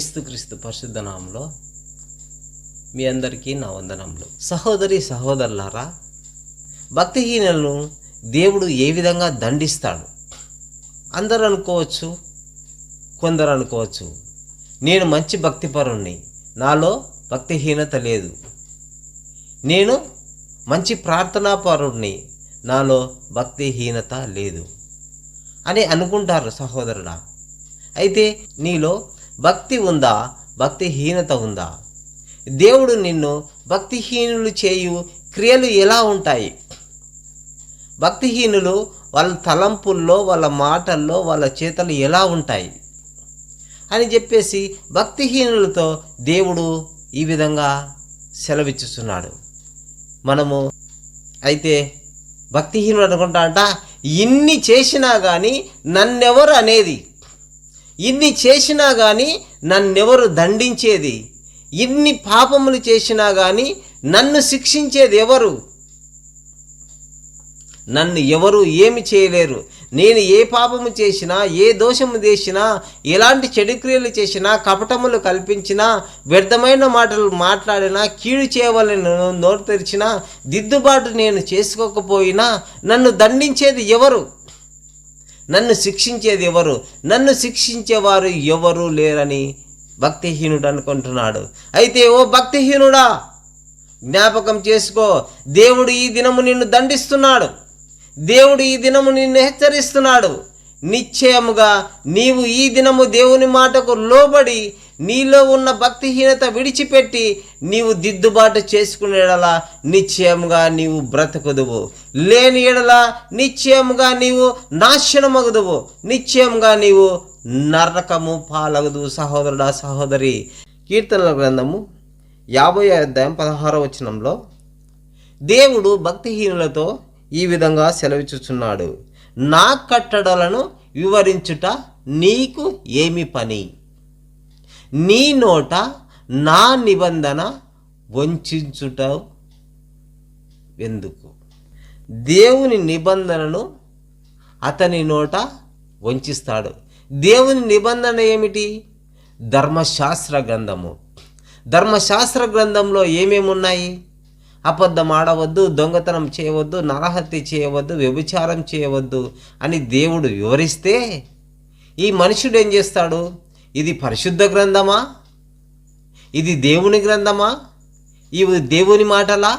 యేసుక్రీస్తు పరిశుద్ధ నామములో మీ అందరికీ నా వందనములు. సహోదరి సహోదరులారా, భక్తిహీనులను దేవుడు ఏ విధంగా దండిస్తాడు? అందరూ అనుకోవచ్చు, కొందరు అనుకోవచ్చు, నేను మంచి భక్తిపరుణ్ణి, నాలో భక్తిహీనత లేదు. నేను మంచి ప్రార్థనాపరుణ్ణి, నాలో భక్తిహీనత లేదు అని అనుకుంటారు సహోదరుడా. అయితే నీలో భక్తి ఉందా, భక్తిహీనత ఉందా? దేవుడు నిన్ను భక్తిహీనులు చేయు క్రియలు ఎలా ఉంటాయి? భక్తిహీనులు వాళ్ళ తలంపుల్లో, వాళ్ళ మాటల్లో, వాళ్ళ చేతలు ఎలా ఉంటాయి అని చెప్పేసి భక్తిహీనులతో దేవుడు ఈ విధంగా సెలవిచ్చుతున్నాడు. మనము అయితే భక్తిహీనుడు అనుకుంటా అంట, ఇన్ని చేసినా కానీ నన్నెవరు అనేది, ఇన్ని చేసినా కానీ నన్నెవరు దండించేది, ఇన్ని పాపములు చేసినా కానీ నన్ను శిక్షించేది ఎవరు? నన్ను ఎవరు ఏమి చేయలేరు. నేను ఏ పాపము చేసినా, ఏ దోషము చేసినా, ఎలాంటి చెడు క్రియలు చేసినా, కపటములు కల్పించినా, వ్యర్థమైన మాటలు మాట్లాడినా, కీడు చేయవాలని నోరు తెరిచినా, దిద్దుబాటు నేను చేసుకోకపోయినా నన్ను దండించేది ఎవరు? నన్ను శిక్షించేది ఎవరు? నన్ను శిక్షించేవారు ఎవరు లేరని భక్తిహీనుడు అనుకుంటున్నాడు. అయితే ఓ భక్తిహీనుడా, జ్ఞాపకం చేసుకో, దేవుడు ఈ దినము నిన్ను దండిస్తున్నాడు. దేవుడు ఈ దినము నిన్ను హెచ్చరిస్తున్నాడు. నిశ్చయముగా నీవు ఈ దినము దేవుని మాటకు లోబడి నీలో ఉన్న భక్తిహీనత విడిచిపెట్టి నీవు దిద్దుబాటు చేసుకునే ఎడల నిశ్చయముగా నీవు బ్రతకుదువు. లేని ఎడల నిశ్చయముగా నీవు నాశనమగుదువు, నిశ్చయముగా నీవు నరకము పాలగదు. సహోదరుడా, సహోదరి, కీర్తనల గ్రంథము 50వ అధ్యాయం 16వ వచనంలో దేవుడు భక్తిహీనులతో ఈ విధంగా సెలవిచ్చుచున్నాడు. నా కట్టడలను వివరించుట నీకు ఏమి పని? నీ నోట నా నిబంధన వంచుట ఎందుకు? దేవుని నిబంధనను అతని నోట వంచిస్తాడు. దేవుని నిబంధన ఏమిటి? ధర్మశాస్త్ర గ్రంథము. ధర్మశాస్త్ర గ్రంథంలో ఏమేమి ఉన్నాయి? అబద్ధం ఆడవద్దు, దొంగతనం చేయవద్దు, నరహత్య చేయవద్దు, వ్యభిచారం చేయవద్దు అని దేవుడు వివరిస్తే ఈ మనుషుడు ఏం చేస్తాడు? ఇది పరిశుద్ధ గ్రంథమా? ఇది దేవుని గ్రంథమా? ఇవి దేవుని మాటలా?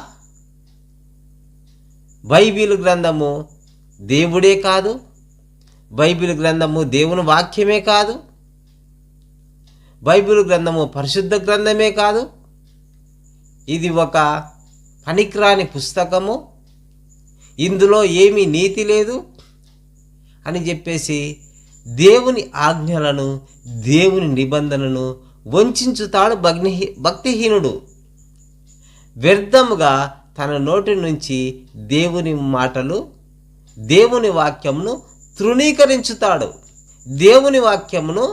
బైబిల్ గ్రంథము దేవుడే కాదు, బైబిల్ గ్రంథము దేవుని వాక్యమే కాదు, బైబిల్ గ్రంథము పరిశుద్ధ గ్రంథమే కాదు, ఇది ఒక పనికిరాని పుస్తకము, ఇందులో ఏమీ నీతి లేదు అని చెప్పేసి దేవుని ఆజ్ఞలను, దేవుని నిబంధనను వంచుతాడు భక్తిహీనుడు. వ్యర్థముగా తన నోటి నుంచి దేవుని మాటలు, దేవుని వాక్యమును తృణీకరించుతాడు. దేవుని వాక్యమును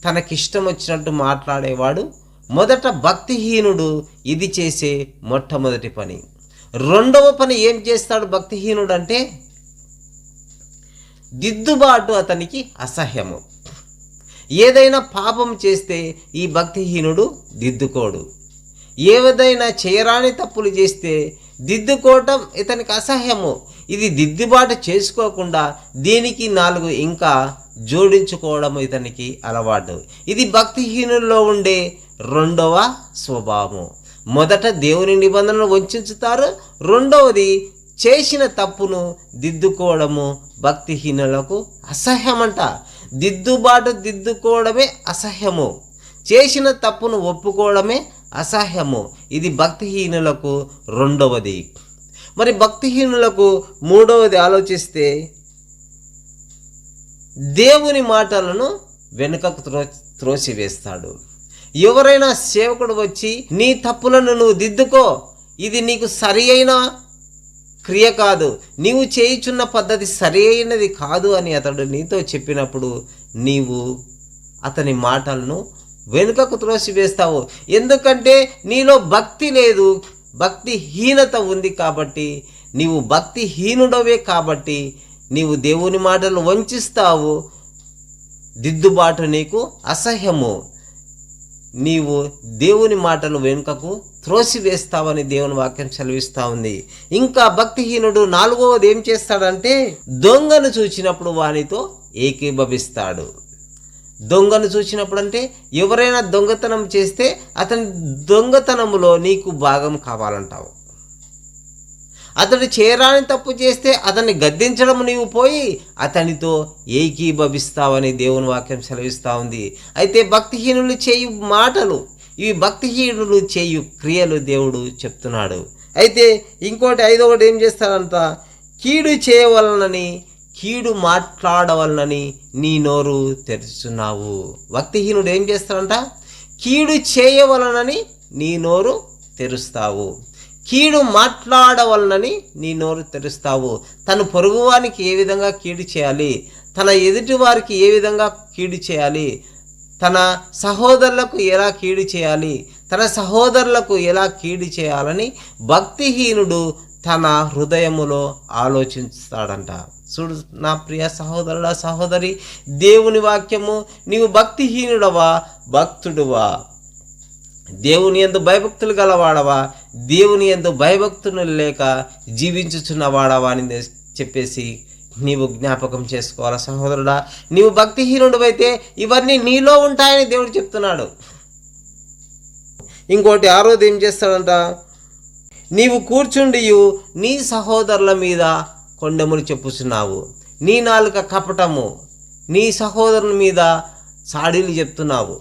తనకిష్టం వచ్చినట్టు మాట్లాడేవాడు మొదట భక్తిహీనుడు. ఇది చేసే మొట్టమొదటి పని. రెండవ పని ఏం చేస్తాడు భక్తిహీనుడు అంటే, దిద్దుబాటు అతనికి అసహ్యము. ఏదైనా పాపం చేస్తే ఈ భక్తిహీనుడు దిద్దుకోడు. ఏదైనా చేయరాని తప్పులు చేస్తే దిద్దుకోవటం ఇతనికి అసహ్యము. ఇది దిద్దుబాటు చేసుకోకుండా దీనికి 4 ఇంకా జోడించుకోవడం ఇతనికి అలవాటు. ఇది భక్తిహీనుల్లో ఉండే రెండవ స్వభావం. మొదట దేవుని నిబంధనలు వంచుతారు, రెండవది చేసిన తప్పును దిద్దుకోవడము భక్తిహీనులకు అసహ్యమంట. దిద్దుకోవడమే అసహ్యము, చేసిన తప్పును ఒప్పుకోవడమే అసహ్యము. ఇది భక్తిహీనులకు రెండవది. మరి భక్తిహీనులకు మూడవది ఆలోచిస్తే, దేవుని మాటలను వెనుకకు త్రోసివేస్తాడు. ఎవరైనా సేవకుడు వచ్చి నీ తప్పులను నువ్వు దిద్దుకో, ఇది నీకు సరి అయిన క్రియ కాదు, నీవు చేయుచున్న పద్ధతి సరి అయినది కాదు అని అతడు నీతో చెప్పినప్పుడు నీవు అతని మాటలను వెనుకకు త్రోసివేస్తావు. ఎందుకంటే నీలో భక్తి లేదు, భక్తిహీనత ఉంది. కాబట్టి నీవు భక్తిహీనుడవే కాబట్టి నీవు దేవుని మాటలు వంచిస్తావు. దిద్దుబాటు నీకు అసహ్యము. నీవు దేవుని మాటలు వెనుకకు త్రోసివేస్తావని దేవుని వాక్యం సెలవిస్తూ ఉంది. ఇంకా భక్తిహీనుడు 4వది ఏం చేస్తాడంటే దొంగను చూచినప్పుడు వానితో ఏకీభవిస్తాడు. దొంగను చూసినప్పుడు అంటే ఎవరైనా దొంగతనం చేస్తే అతని దొంగతనములో నీకు భాగం కావాలంటావు. అతడు చేయరాని తప్పు చేస్తే అతన్ని గద్దించడం నీవు పోయి అతనితో ఏకీభవిస్తావని దేవుని వాక్యం సెలవిస్తూ ఉంది. అయితే భక్తిహీనులు చేయు మాటలు, ఇవి భక్తిహీనులు చేయు క్రియలు దేవుడు చెప్తున్నాడు. అయితే ఇంకోటి 5వది ఏం చేస్తాడంట, కీడు చేయవలనని కీడు మాట్లాడవలనని నీ నోరు తెరుచున్నావు. భక్తిహీనుడు ఏం చేస్తాడంట, కీడు చేయవలనని నీ నోరు తెరుస్తావు, కీడు మాట్లాడవలనని నీ నోరు తెరుస్తావు. తన పొరుగువానికి ఏ విధంగా కీడు చేయాలి, తన ఎదుటి వారికి ఏ విధంగా కీడు చేయాలి, తన సహోదరులకు ఎలా కీడు చేయాలి, తన సహోదరులకు ఎలా కీడు చేయాలని భక్తిహీనుడు తన హృదయములో ఆలోచిస్తాడంట. చూడు నా ప్రియ సహోదరుడా, సహోదరి, దేవుని వాక్యము నీవు భక్తిహీనుడవా భక్తుడువా, దేవుని యందు భయభక్తులు గలవాడవా, దేవుని యందు భయభక్తులు లేక జీవించుచున్నవాడవా అని చెప్పేసి నీవు జ్ఞాపకం చేసుకోవాలా. సహోదరుడా, నీవు భక్తిహీనుడు అయితే ఇవన్నీ నీలో ఉంటాయని దేవుడు చెప్తున్నాడు. ఇంకోటి 6వది ఏం చేస్తాడంట, నీవు కూర్చుండి నీ సహోదరుల మీద కొండెములు చెప్పుచున్నావు, నీ నాలుక కపటము, నీ సహోదరుని మీద సాడీలు చెప్తున్నావు,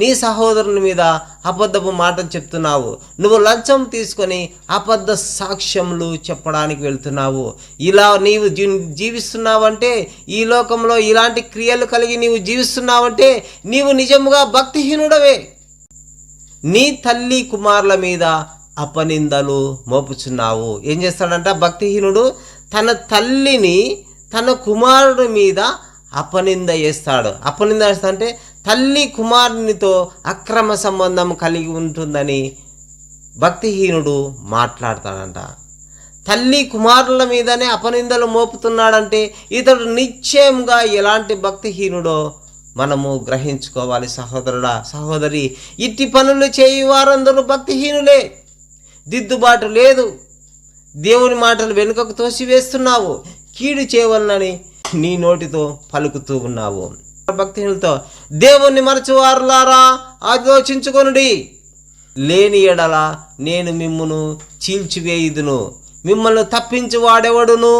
నీ సహోదరుని మీద అబద్ధపు మాటలు చెప్తున్నావు, నువ్వు లంచం తీసుకొని అబద్ధ సాక్ష్యములు చెప్పడానికి వెళ్తున్నావు. ఇలా నీవు జీవిస్తున్నావంటే, ఈ లోకంలో ఇలాంటి క్రియలు కలిగి నీవు జీవిస్తున్నావంటే నీవు నిజముగా భక్తిహీనుడవే. నీ తల్లి కుమారుల మీద అపనిందలు మోపుచున్నావు. ఏం చేస్తాడంట భక్తిహీనుడు, తన తల్లిని తన కుమారుడి మీద అపనింద చేస్తాడు. అపనింద అంటే తల్లి కుమారునితో అక్రమ సంబంధం కలిగి ఉంటుందని భక్తిహీనుడు మాట్లాడతాడంట. తల్లి కుమారుల మీదనే అపనిందలు మోపుతున్నాడంటే ఇతడు నిశ్చయంగా ఎలాంటి భక్తిహీనుడో మనము గ్రహించుకోవాలి. సహోదరుడా, సహోదరి, ఇట్టి పనులు చేయి వారందరూ భక్తిహీనులే. దిద్దుబాటు లేదు, దేవుని మాటలు వెనుకకు తోసివేస్తున్నావు, కీడు చేయవలనని నీ నోటితో పలుకుతూ ఉన్నావు. భక్తిహీనులతో దేవుణ్ణి మరచువారులారా ఆలోచించుకొనుడి, లేని ఎడల నేను మిమ్మును చీల్చివేయుదును, మిమ్మల్ని తప్పించి వాడెవడును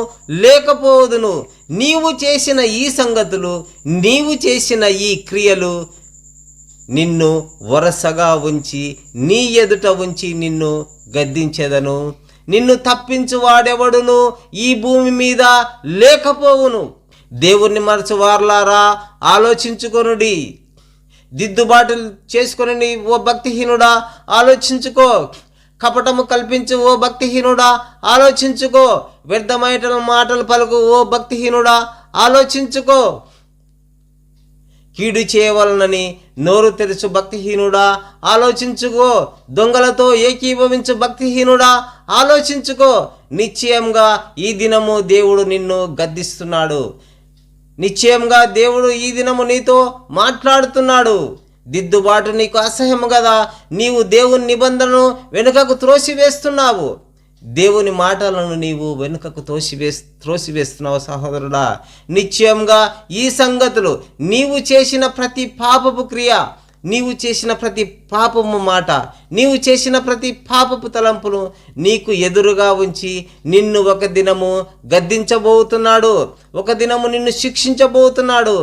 లేకపోదును. నీవు చేసిన ఈ సంగతులు, నీవు చేసిన ఈ క్రియలు నిన్ను వరసగా ఉంచి నీ ఎదుట ఉంచి నిన్ను గద్దించెదను. నిన్ను తప్పించు వాడెవడును ఈ భూమి మీద లేకపోవును. దేవుణ్ణి మరచువారులారా ఆలోచించుకొనుడి, దిద్దుబాటు చేసుకొనండి ఓ భక్తిహీనుడా, ఆలోచించుకో. కపటము కల్పించు ఓ భక్తిహీనుడా, ఆలోచించుకో. వ్యర్థమైన మాటలు పలుకు ఓ భక్తిహీనుడా, ఆలోచించుకో. కీడు చేయవలనని నోరు తెరుచు భక్తిహీనుడా, ఆలోచించుకో. దొంగలతో ఏకీభవించు భక్తిహీనుడా, ఆలోచించుకో. నిశ్చయంగా ఈ దినము దేవుడు నిన్ను గద్దిస్తున్నాడు. నిశ్చయంగా దేవుడు ఈ దినము నీతో మాట్లాడుతున్నాడు. దిద్దుబాటు నీకు అసహ్యము కదా, నీవు దేవుని నిబంధనను వెనుకకు త్రోసివేస్తున్నావు. దేవుని మాటలను నీవు వెనుకకు త్రోసివేస్తున్నావు. సహోదరుడా, నిశ్చయంగా ఈ సంగతులు, నీవు చేసిన ప్రతి పాపపు క్రియ, నీవు చేసిన ప్రతి పాపము మాట, నీవు చేసిన ప్రతి పాపపు తలంపును నీకు ఎదురుగా ఉంచి నిన్ను ఒక దినము గద్దించబోతున్నాడు, ఒక దినము నిన్ను శిక్షించబోతున్నాడు.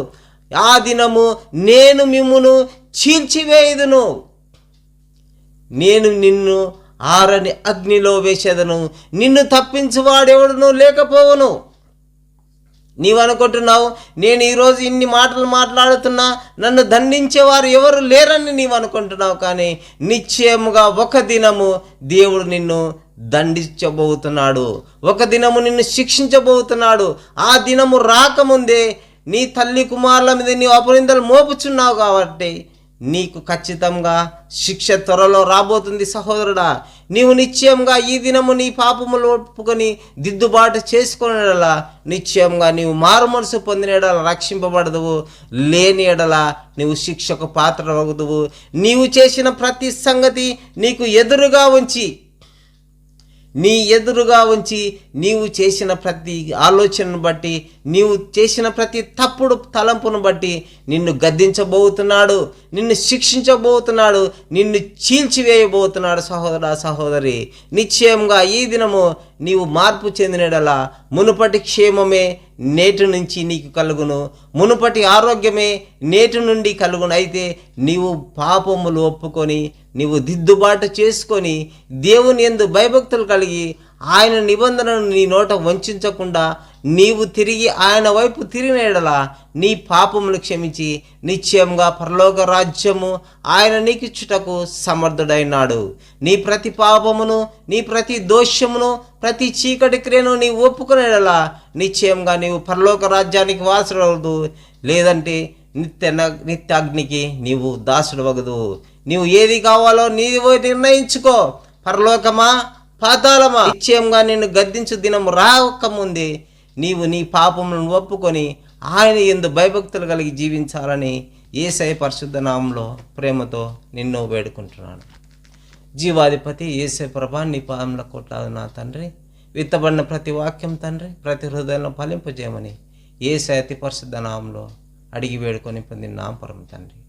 ఆ దినము నేను మిమ్మును చీల్చివేయుదును, నేను నిన్ను ఆరని అగ్నిలో వేసేదను, నిన్ను తప్పించువాడెవడును లేకపోవును. నీవు అనుకుంటున్నావు నేను ఈరోజు ఇన్ని మాటలు మాట్లాడుతున్నా నన్ను దండించేవారు ఎవరు లేరని నీవు అనుకుంటున్నావు. కానీ నిశ్చయముగా ఒక దినము దేవుడు నిన్ను దండించబోతున్నాడు, ఒక దినము నిన్ను శిక్షించబోతున్నాడు. ఆ దినము రాకముందే నీ తల్లి కుమారుల మీద నీవు అపనిందలు మోపుచున్నావు కాబట్టి నీకు ఖచ్చితంగా శిక్ష త్వరలో రాబోతుంది సహోదరుడా. నీవు నిశ్చయంగా ఈ దినము నీ పాపములు ఒప్పుకొని దిద్దుబాటు చేసుకునే ఎడల నిశ్చయంగా నీవు మారు మనసు పొందిన ఎడల రక్షింపబడదువు, లేని ఎడల నీవు శిక్షకు పాత్రవగుదువు. నీవు చేసిన ప్రతి సంగతి నీకు ఎదురుగా ఉంచి నీవు చేసిన ప్రతి ఆలోచనను బట్టి, నీవు చేసిన ప్రతి తప్పుడు తలంపును బట్టి నిన్ను గద్దించబోతున్నాడు, నిన్ను శిక్షించబోతున్నాడు, నిన్ను చీల్చివేయబోతున్నాడు. సహోదరా సహోదరి, నిశ్చయంగా ఈ దినము నీవు మార్పు చెందినడలా మునుపటి క్షేమమే నేటి నుంచి నీకు కలుగును, మునుపటి ఆరోగ్యమే నేటి నుండి కలుగును. అయితే నీవు పాపములు ఒప్పుకొని నీవు దిద్దుబాటు చేసుకొని దేవుని యందు భయభక్తులు కలిగి ఆయన నిబంధనను నీ నోట వంచకుండా నీవు తిరిగి ఆయన వైపు తిరిగిన ఎడల నీ పాపములు క్షమించి నిశ్చయంగా పరలోక రాజ్యము ఆయన నీకిచ్చుటకు సమర్థుడైనాడు. నీ ప్రతి పాపమును, నీ ప్రతి దోషమును, ప్రతి చీకటి క్రియను నీవు ఒప్పుకునే ఎడల నిశ్చయంగా నీవు పరలోక రాజ్యానికి వారసుడవదు, లేదంటే నిత్యాగ్నికి నీవు దాసుడవగదు. నీవు ఏది కావాలో నీవు నిర్ణయించుకో. పరలోకమా పాతాళమా, నిశ్చయంగా నిన్ను గద్దించు దినం రాకముందే నీవు నీ పాపములను ఒప్పుకొని ఆయన యందు భయభక్తులు కలిగి జీవించాలని యేసయ్య పరిశుద్ధ నామములో ప్రేమతో నిన్ను వేడుకుంటున్నాను. జీవాధిపతి యేసయ్య ప్రభా, నీ పాదముల కొట్లాడు నా తండ్రి. విత్తబడిన ప్రతి వాక్యం తండ్రి ప్రతి హృదయంలో ఫలింపజేయమని యేసయ్య అతి పరిశుద్ధ నామములో అడిగి వేడుకొని పొందిన నామ పరమ తండ్రి.